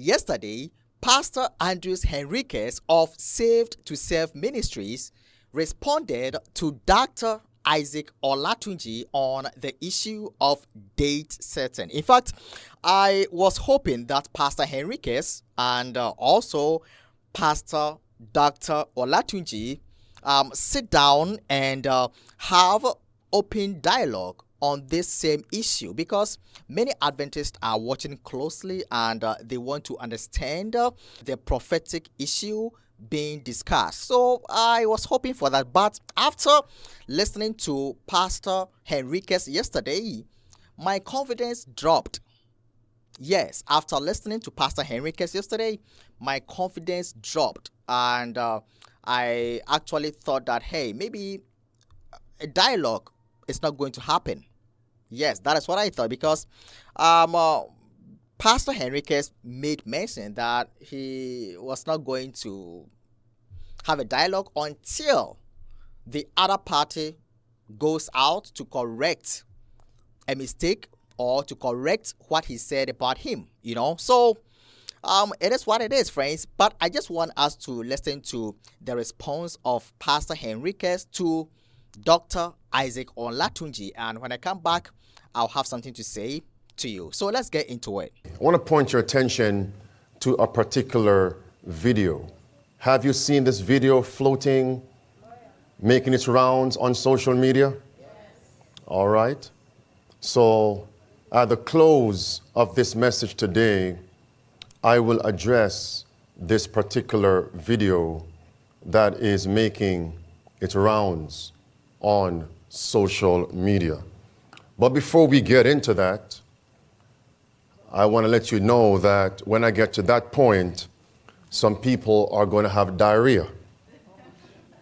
Yesterday, Pastor Andews Henriques of Saved to Serve Ministries responded to Dr. Isaac Olatunji on the issue of date certain. In fact, I was hoping that Pastor Henriques and also Pastor Dr. Olatunji sit down and have open dialogue on this same issue, because many Adventists are watching closely and they want to understand the prophetic issue being discussed. So I was hoping for that, but after listening to Pastor Henriques yesterday, my confidence dropped. Yes, after listening to Pastor Henriques yesterday, my confidence dropped, and I actually thought that, hey, maybe a dialogue is not going to happen. Yes, that is what I thought, because Pastor Henriques made mention that he was not going to have a dialogue until the other party goes out to correct a mistake or to correct what he said about him, So it is what it is, friends. But I just want us to listen to the response of Pastor Henriques to Dr. Isaac Olatunji, and when I come back, I'll have something to say to you. So let's get into it. I want to point your attention to a particular video. Have you seen this video floating, making its rounds on social media? Yes. All right. So at the close of this message today, I will address this particular video that is making its rounds on social media. But before we get into that, I want to let you know that when I get to that point, some people are going to have diarrhea.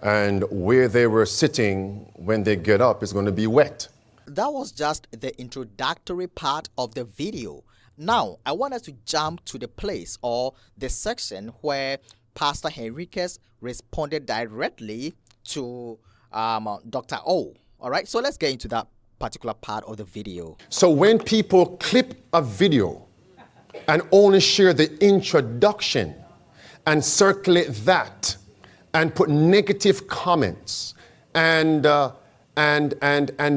And where they were sitting when they get up is going to be wet. That was just the introductory part of the video. Now, I want us to jump to the place or the section where Pastor Henriques responded directly to Dr. O. All right, so let's get into that particular part of the video. So when people clip a video and only share the introduction and circulate that and put negative comments and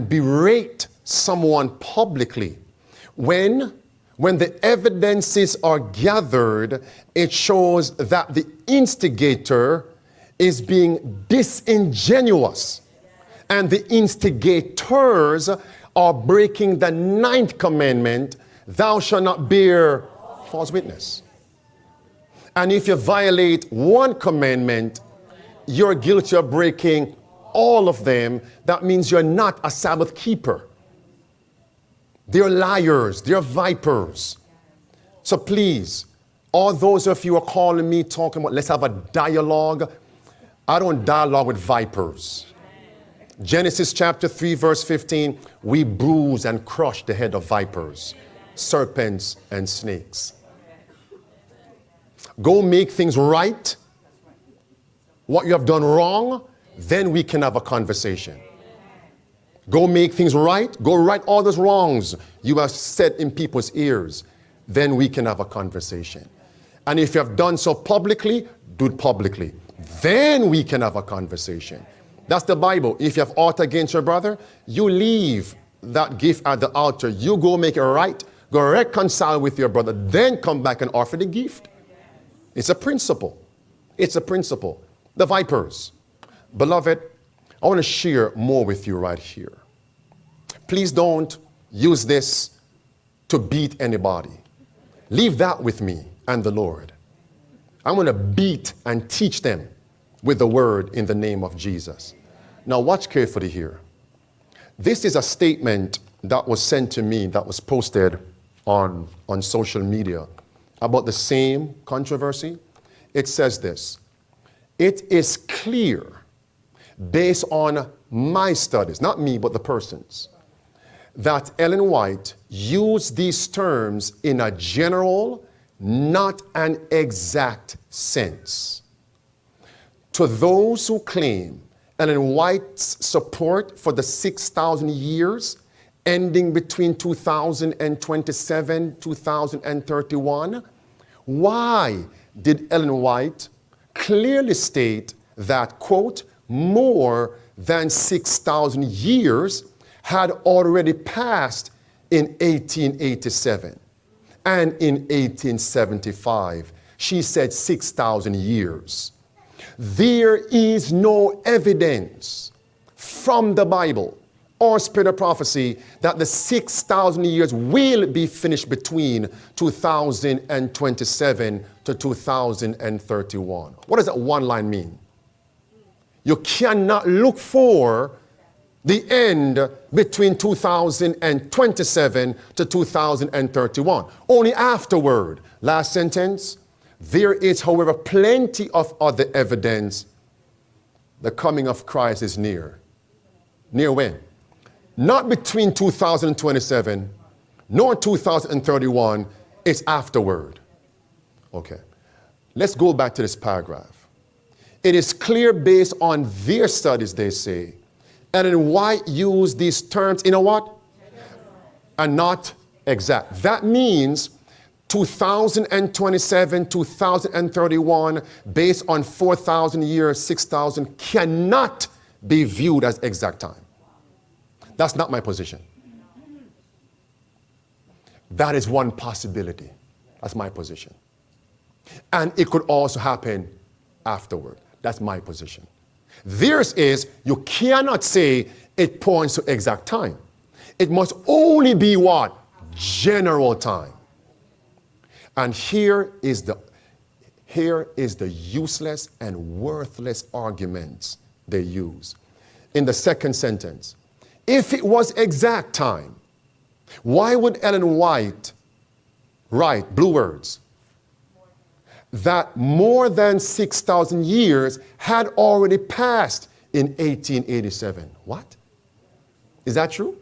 berate someone publicly, when the evidences are gathered, it shows that the instigator is being disingenuous, and the instigators are breaking the 9th commandment, thou shalt not bear false witness. And if you violate one commandment, you're guilty of breaking all of them. That means you're not a Sabbath keeper. They're liars, they're vipers. So please, all those of you who are calling me, talking about let's have a dialogue, I don't dialogue with vipers. Genesis chapter 3 verse 15, we bruise and crush the head of vipers, serpents and snakes. Go make things right. What you have done wrong, then we can have a conversation. Go make things right. Go right all those wrongs you have said in people's ears. Then we can have a conversation. And if you have done so publicly, do it publicly. Then we can have a conversation. That's the Bible. If you have aught against your brother, you leave that gift at the altar. You go make it right. Go reconcile with your brother. Then come back and offer the gift. It's a principle. It's a principle. The vipers. Beloved, I want to share more with you right here. Please don't use this to beat anybody. Leave that with me and the Lord. I'm going to beat and teach them with the word in the name of Jesus. Now watch carefully here. This is a statement that was sent to me, that was posted on social media about the same controversy. It says this: it is clear, based on my studies, not me, but the person's, that Ellen White used these terms in a general, not an exact sense. To those who claim Ellen White's support for the 6,000 years ending between 2027, 2031, Why did Ellen White clearly state that, quote, more than 6,000 years had already passed in 1887 and in 1875? She said 6,000 years. There is no evidence from the Bible or spirit of prophecy that the 6,000 years will be finished between 2027 to 2031. What does that one line mean? You cannot look for the end between 2027 to 2031. Only afterward. Last sentence. There is, however, plenty of other evidence the coming of Christ is near. Near when? Not between 2027 nor 2031. It's afterward. Okay. Let's go back to this paragraph. It is clear based on their studies, they say, and in White used these terms in a what? And not exact. That means 2027, 2031, based on 4,000 years, 6,000, cannot be viewed as exact time. That's not my position. That is one possibility. That's my position. And it could also happen afterward. That's my position. Theirs is you cannot say it points to exact time. It must only be what? General time. And here is the useless and worthless arguments they use. In the second sentence, if it was exact time, why would Ellen White write, blue words, that more than 6,000 years had already passed in 1887? What? Is that true?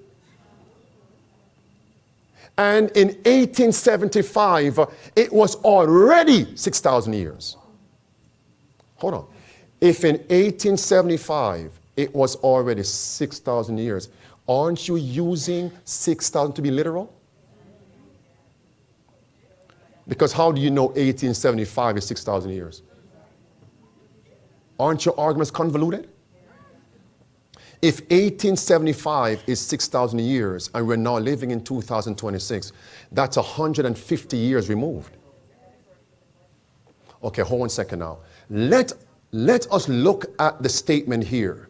And in 1875, it was already 6,000 years. Hold on. If in 1875, it was already 6,000 years, aren't you using 6,000 to be literal? Because how do you know 1875 is 6,000 years? Aren't your arguments convoluted? If 1875 is 6,000 years and we're now living in 2026, that's 150 years removed. Okay, hold on a second now. Let us look at the statement here.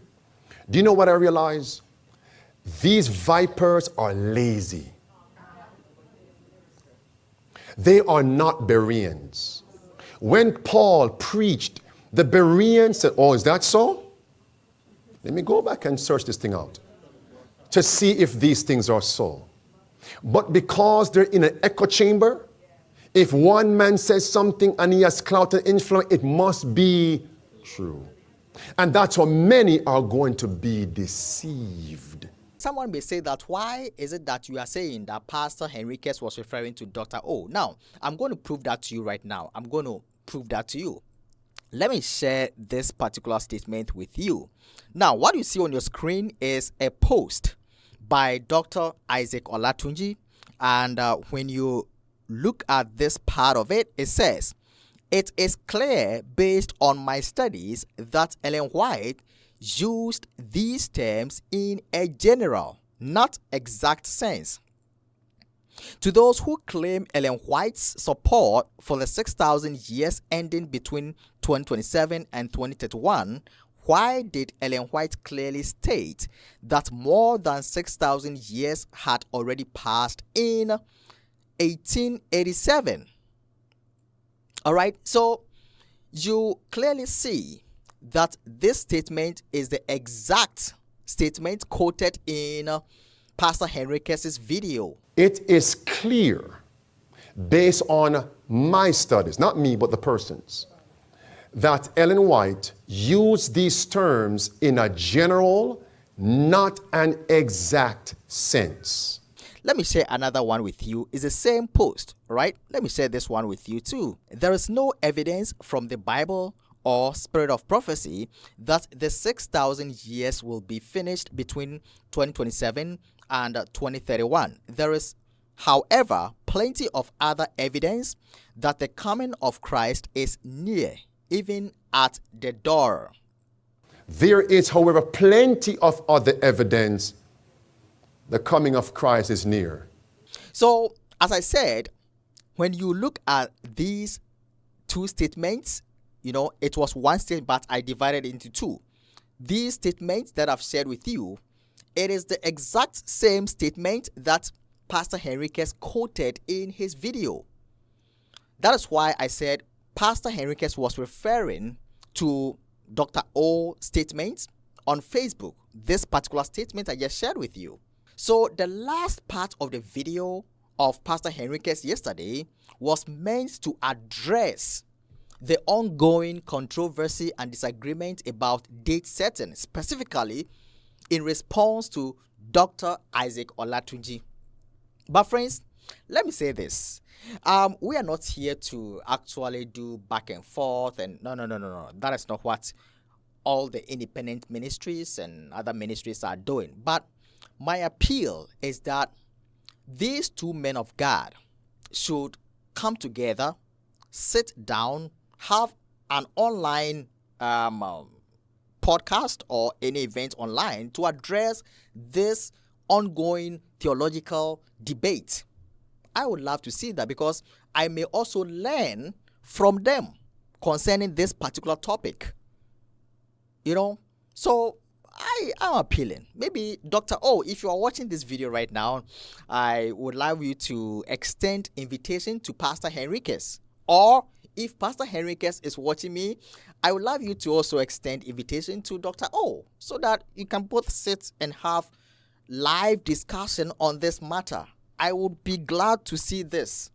Do you know what I realize? These vipers are lazy. They are not Bereans. When Paul preached, the Bereans said, oh, is that so? Let me go back and search this thing out to see if these things are so. But because they're in an echo chamber, if one man says something and he has clout and influence, it must be true. And that's how many are going to be deceived. Someone may say that why is it that you are saying that Pastor Henriques was referring to Dr. O? Now, I'm going to prove that to you right now. I'm going to prove that to you. Let me share this particular statement with you. Now, what you see on your screen is a post by Dr. Isaac Olatunji. And when you look at this part of it, it says, it is clear based on my studies that Ellen White used these terms in a general, not exact sense. To those who claim Ellen White's support for the 6,000 years ending between 2027 and 2031, why did Ellen White clearly state that more than 6,000 years had already passed in 1887? All right, so you clearly see that this statement is the exact statement quoted in Pastor Henriques' video. It is clear, based on my studies, not me, but the person's, that Ellen White used these terms in a general, not an exact sense. Let me share another one with you. It's the same post, right? Let me share this one with you too. There is no evidence from the Bible or spirit of prophecy that the 6,000 years will be finished between 2027 and 2031. There is, however, plenty of other evidence that the coming of Christ is near, even at the door. There is, however, plenty of other evidence the coming of Christ is near. So, as I said, when you look at these two statements, it was one statement, but I divided it into two. These statements that I've shared with you, it is the exact same statement that Pastor Henriques quoted in his video. That is why I said Pastor Henriques was referring to Dr. O's statements on Facebook. This particular statement I just shared with you. So the last part of the video of Pastor Henriques yesterday was meant to address the ongoing controversy and disagreement about date setting, specifically in response to Dr. Isaac Olatunji. But friends, let me say this. We are not here to actually do back and forth, and no. That is not what all the independent ministries and other ministries are doing. But my appeal is that these two men of God should come together, sit down, have an online podcast or any event online to address this ongoing theological debate. I would love to see that, because I may also learn from them concerning this particular topic. So I am appealing. Maybe Dr. O, if you are watching this video right now, I would like you to extend invitation to Pastor Henriques. Or if Pastor Henriques is watching me, I would love you to also extend invitation to Dr. O, so that you can both sit and have live discussion on this matter. I would be glad to see this.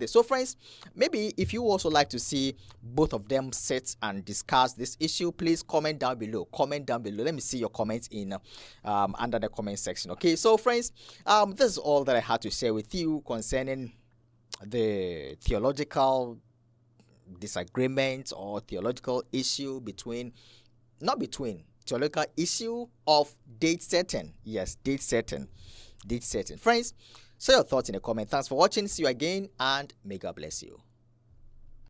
So friends, maybe if you also like to see both of them sit and discuss this issue, please comment down below. Let me see your comments in under the comment section. Okay, so friends, this is all that I had to share with you concerning the theological disagreement or theological issue theological issue of date setting. Yes, date setting. Friends, share your thoughts in the comment. Thanks for watching. See you again, and may God bless you.